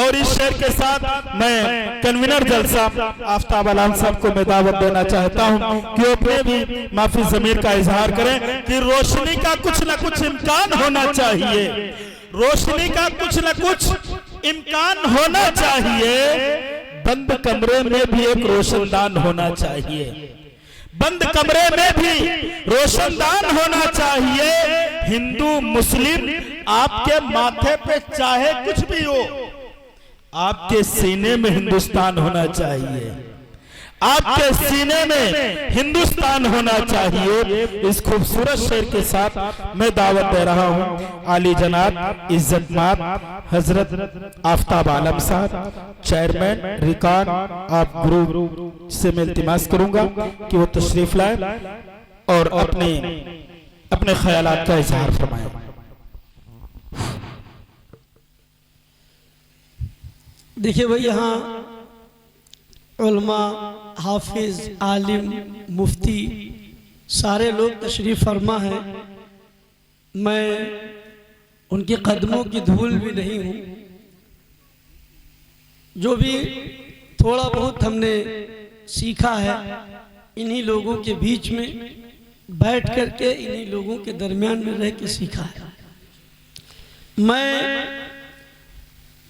और इस शेर के साथ मैं कन्वीनर जलसा आफ्ताब अलान साहब को मैं दावत देना चाहता हूं कि वो अपने भी माफी ज़मीर का इजहार करें कि रोशनी का कुछ न कुछ इम्कान होना चाहिए, रोशनी का कुछ न कुछ इम्कान होना चाहिए। बंद कमरे में भी एक रोशनदान होना चाहिए, बंद कमरे में भी रोशनदान होना चाहिए। हिंदू मुस्लिम आपके माथे पे चाहे कुछ भी हो, आपके सीने में हिंदुस्तान होना चाहिए, आपके सीने में हिंदुस्तान होना चाहिए। इस खूबसूरत शेर के साथ मैं दावत दे रहा हूं आली जनाब इज्जतमाब हजरत आफ्ताब आलम साहब, चेयरमैन रिकान आप ग्रुप से मैं इल्तिमास करूंगा कि वो तशरीफ लाए और अपने ख्यालात का इजहार फरमाएं। देखिए भाई, यहाँ उलमा, हाफिज, आलिम, मुफ्ती सारे लोग तशरीफ़ फरमा हैं। मैं उनके कदमों की धूल भी नहीं हूँ। जो भी थोड़ा बहुत हमने सीखा है इन्हीं लोगों के बीच में बैठ कर के, इन्हीं लोगों के दरमियान में रह के सीखा है। मैं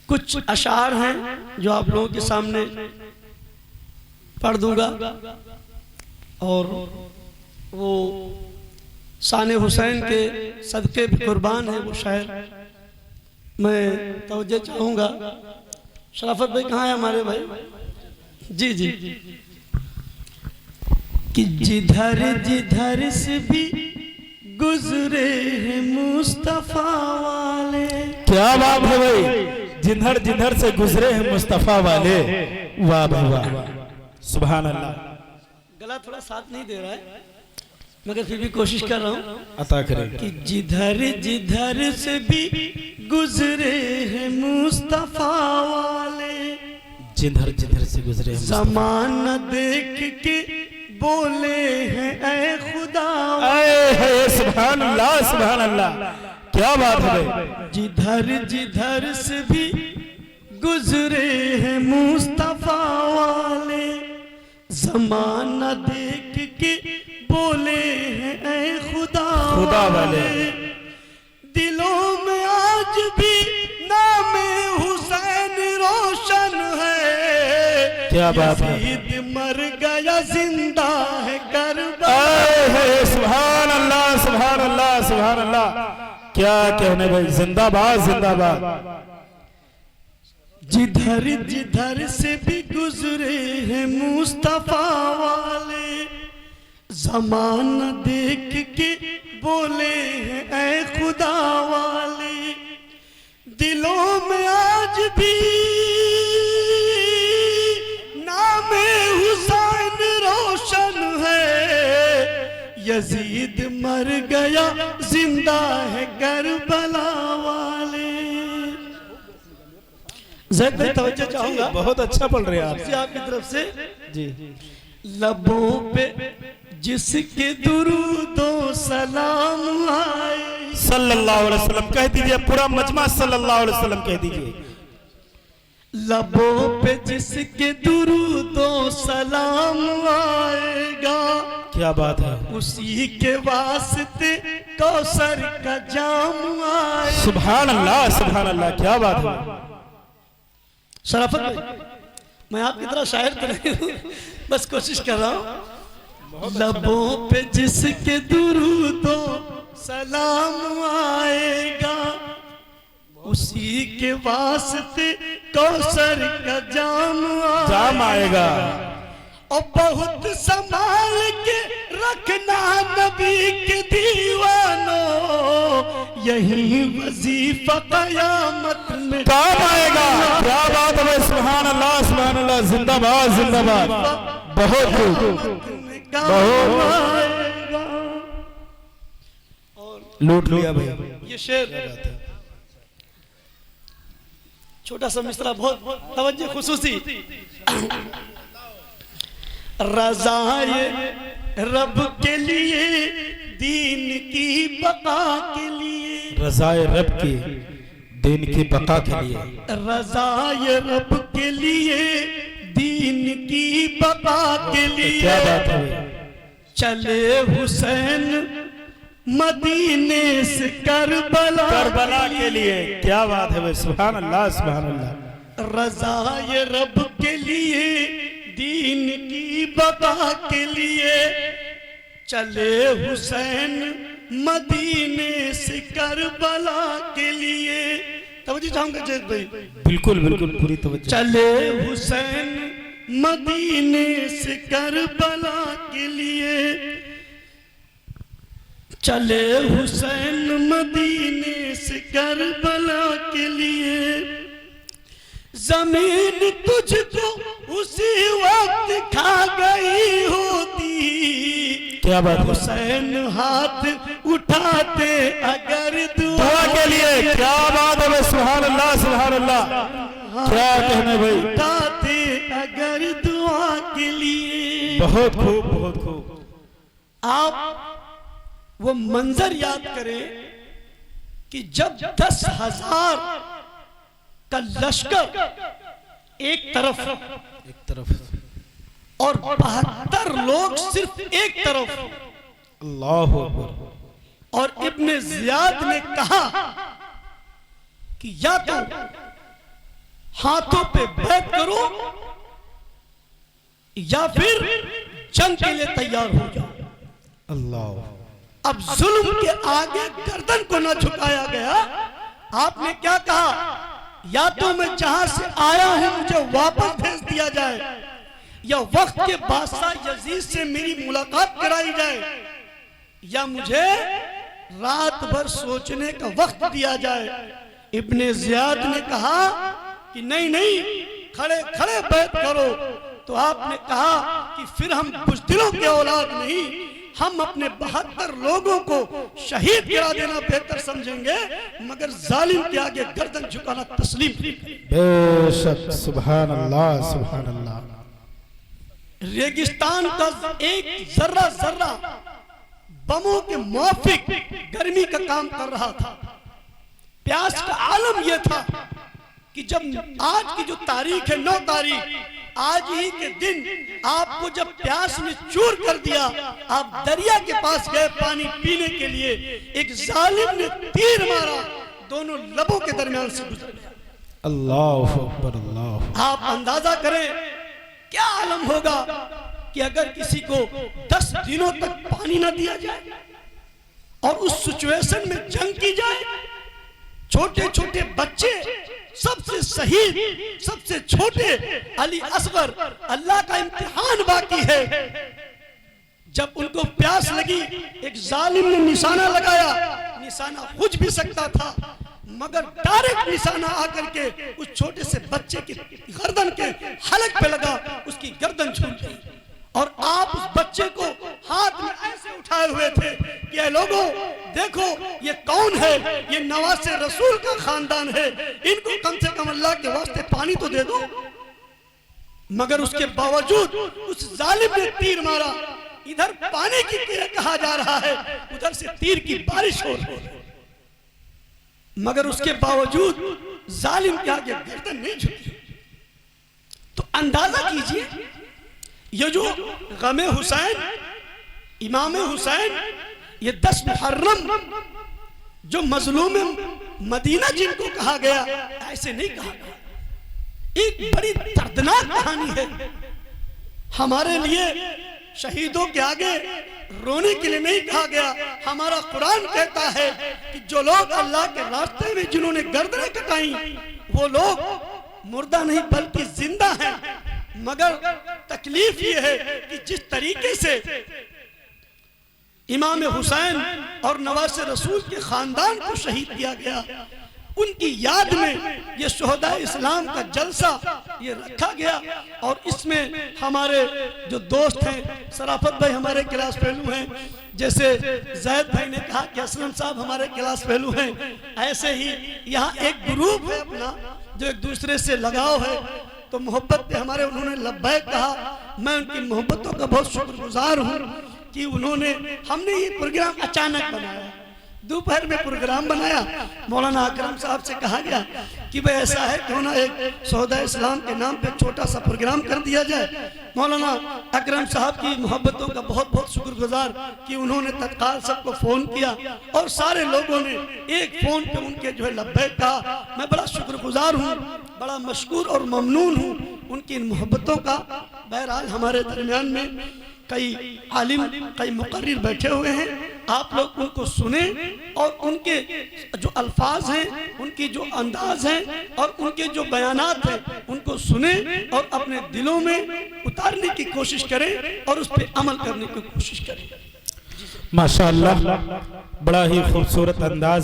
कुछ अशार हैं जो आप लोगों के सामने पढ़ दूंगा और वो शान हुसैन के सदक़े भी कुर्बान है वो शायर। मैं तवज्जो चाहूँगा। शराफत भाई कहाँ है हमारे भाई? जी जी। कि जिधर जिधर से भी गुजरे हैं मुस्तफ़ा वाले। क्या बात है भाई, जिधर जिधर से गुजरे हैं मुस्तफ़ा वाले। वाह भाई वाह, सुभान अल्लाह। गला थोड़ा साथ नहीं दे रहा है मगर फिर भी कोशिश कर रहा हूँ अता करें। कि जिधर जिधर से भी गुजरे हैं मुस्तफ़ा वाले, जिधर जिधर से गुजरे हैं ज़माना देख के बोले हैं ऐ खुदा। सुभान अल्लाह, सुभान अल्लाह, क्या बात है भाई। जिधर जिधर से भी गुजरे हैं मुस्तफ़ा वाले, ज़माना देख के बोले हैं ऐ खुदा वाले। दिलों में आज भी नाम हुसैन रोशन है। क्या बात है। यजीद मर गया जिंदा है करबला। सुभान अल्लाह, सुभान अल्लाह, सुभान अल्लाह, क्या कहने भाई। जिंदाबाद जिंदाबाद। जिधर जिधर से भी गुजरे हैं मुस्तफ़ा वाले, ज़माना देख के बोले हैं ऐ खुदा वाले। दिलों में आज भी नाम हुसैन रोशन है। यजीद मर गया जिंदा है करबला वाले। ज़ैद भाई तवज्जो चाहूंगा। बहुत अच्छा पढ़ रहे हैं आप। आपकी तरफ से जी। लबों पे जिसके दुरूदो सलाम आए। सल्लल्लाहु अलैहि वसल्लम कह दीजिए, पूरा मजमा सल्लल्लाहु अलैहि वसल्लम कह दीजिए। लबों पे जिसके दुरूदो सलाम आएगा, क्या बात है। उसी के वास्ते कौसर का जाम आए। सुभान अल्लाह, सुभान अल्लाह, क्या बात है। शराफत भाई, मैं आपकी तरह शायर तो नहीं हूँ, बस कोशिश कर रहा हूँ। लबों पे जिसके दुरूदो सलाम आएगा, उसी के वास्ते कौसर का जाम आएगा। और बहुत संभाल के रखना नबी के दीवानों, यही वजीफा कयामत में काम आएगा। क्या बात है। सुभान अल्लाह, सुभान अल्लाह, जिंदाबाद जिंदाबाद। बहुत लूट लिया भाई। ये शेर छोटा सा मिसरा बहुत तवज्जो खुसूसी। रज़ाए रब के लिए, दीन की बका के लिए। रज़ाए रब की, दीन की बका के लिए, रज़ाए रब के लिए, दीन की बका के लिए। क्या बात है। चले हुसैन मदीने से करबला, करबला के लिए। क्या बात है भाई, सुभान अल्लाह सुभान अल्लाह। रज़ाए रब के लिए, दीन की बका के लिए, चले हुसैन मदीने से करबला के लिए। तवज्जो चाहूंगा जैद भाई। बिल्कुल बिल्कुल पूरी तवज्जो। चले हुसैन मदीने से करबला के लिए, चले हुसैन मदीने से करबला के लिए। जमीन तुझको उसी वक्त खा गई होती, क्या बात है। हुसैन हाथ उठाते अगर दुआ के लिए। क्या बात है भाई, सुभान अल्लाह सुभान अल्लाह। क्या कहने भाई, उठाते अगर दुआ के लिए। बहुत खूब बहुत खूब। आप वो मंजर याद करें कि जब 10,000 का लश्कर एक तरफ और 72 लोग सिर्फ एक तरफ। अल्लाहु अकबर। और इब्ने जियाद ने कहा कि या तो हाथों पे बैठ करो या फिर जंग के लिए तैयार हो जाओ। अल्लाह। अब जुल्म के आगे गर्दन को न झुकाया गया। आपने क्या कहा, या तो मैं जहां से आया हूं मुझे वापस भेज दिया जाए, या वक्त के बादशाह यजीद से मेरी मुलाकात कराई जाए, या मुझे रात भर सोचने का वक्त दिया जाए। इब्ने जियाद ने कहा कि नहीं नहीं, खड़े खड़े बैठ करो। तो आपने कहा कि फिर हम बुज़दिलों के औलाद नहीं, हम अपने 72 लोगों को शहीद करा देना बेहतर समझेंगे, मगर जालिम के आगे गर्दन झुकाना तस्लीम नहीं। बेशक सुभान अल्लाह सुभान अल्लाह। रेगिस्तान का एक जर्रा जर्रा बमों के मुआफिक गर्मी का काम कर रहा था। प्यास का आलम यह था कि जब आज की जो तारीख है 9 तारीख, आज ही के दिन आपको जब प्यास ने चूर कर दिया, आप दरिया के पास गए पानी पीने के लिए, एक जालिम ने तीर मारा, दोनों लबों के दरमियान से गुजर गया। अल्लाहु अकबर अल्लाह। आप अंदाजा करें क्या आलम होगा कि अगर किसी को 10 दिनों तक पानी ना दिया जाए और उस सिचुएशन में जंग की जाए। छोटे छोटे बच्चे, सबसे शहीद, सबसे छोटे अली असगर, अल्लाह का इम्तिहान बाकी है। जब उनको प्यास लगी, एक जालिम ने निशाना लगाया। निशाना खुद भी सकता था, मगर डायरेक्ट निशाना आकर के उस छोटे से बच्चे की गर्दन के हलक पे लगा, उसकी गर्दन छूट गई। और आप उस बच्चे को हाथ में ऐसे उठाए हुए थे कि ऐ लोगों देखो ये कौन है, ये नवासे रसूल का खानदान है, इनको कम से कम अल्लाह के वास्ते पानी तो दे दो। मगर उसके बावजूद उस जालिम ने तीर मारा। इधर पानी की कीमत कहा जा रहा है, उधर से तीर की बारिश हो रही है, मगर उसके बावजूद जालिम के आगे गर्दन नहीं झुकी। तो अंदाजा कीजिए, ये जो गमे हुसैन, इमाम हुसैन, ये 10 मुहर्रम जो मजलूम मदीना जिनको कहा गया, ऐसे नहीं कहा गया। एक बड़ी दर्दनाक कहानी है हमारे लिए। शहीदों के आगे रोने के लिए नहीं कहा गया। हमारा कुरान कहता है कि जो लोग अल्लाह के रास्ते में जिन्होंने गर्दनें कटाई, वो लोग मुर्दा नहीं बल्कि जिंदा हैं। मगर तकलीफ ये है कि जिस तरीके से इमाम हुसैन और नवासे रसूल के खानदान को शहीद किया गया, उनकी याद में ये शुहदा इस्लाम का जलसा ये रखा गया। और इसमें हमारे जो दोस्त हैं, सराफत भाई हमारे क्लास फेलू हैं, जैसे जैद भाई ने कहा कि असलम साहब हमारे क्लास फेलू हैं, ऐसे ही यहाँ एक ग्रुप है अपना जो एक दूसरे से लगाव है। तो मोहब्बत पे हमारे उन्होंने लब्बैक कहा। मैं उनकी मोहब्बतों का बहुत शुक्रगुजार हूँ कि उन्होंने, हमने ये प्रोग्राम अचानक बनाया, दोपहर में प्रोग्राम बनाया, मौलाना अकरम साहब से कहा गया कि भाई ऐसा है क्यों ना एक सौदा इस्लाम के नाम पे छोटा सा प्रोग्राम कर दिया जाए। मौलाना अकरम साहब की मोहब्बतों का बहुत बहुत शुक्रगुजार कि उन्होंने तत्काल सबको फ़ोन किया और सारे लोगों ने एक फ़ोन पे उनके जो है लब्बैक कहा। मैं बड़ा शुक्रगुजार हूँ, बड़ा मशकूर और ममनून हूँ उनकी इन मोहब्बतों का। बहरहाल हमारे दरमियान में कई आलिम, कई मुकर्रिर बैठे हुए हैं, आप लोग उनको सुने और उनके जो अल्फाज हैं, उनकी जो अंदाज हैं और उनके जो बयानात हैं उनको सुने और अपने दिलों में उतारने की कोशिश करें और उस पर अमल करने की कोशिश करें। माशाअल्लाह, बड़ा ही खूबसूरत अंदाज।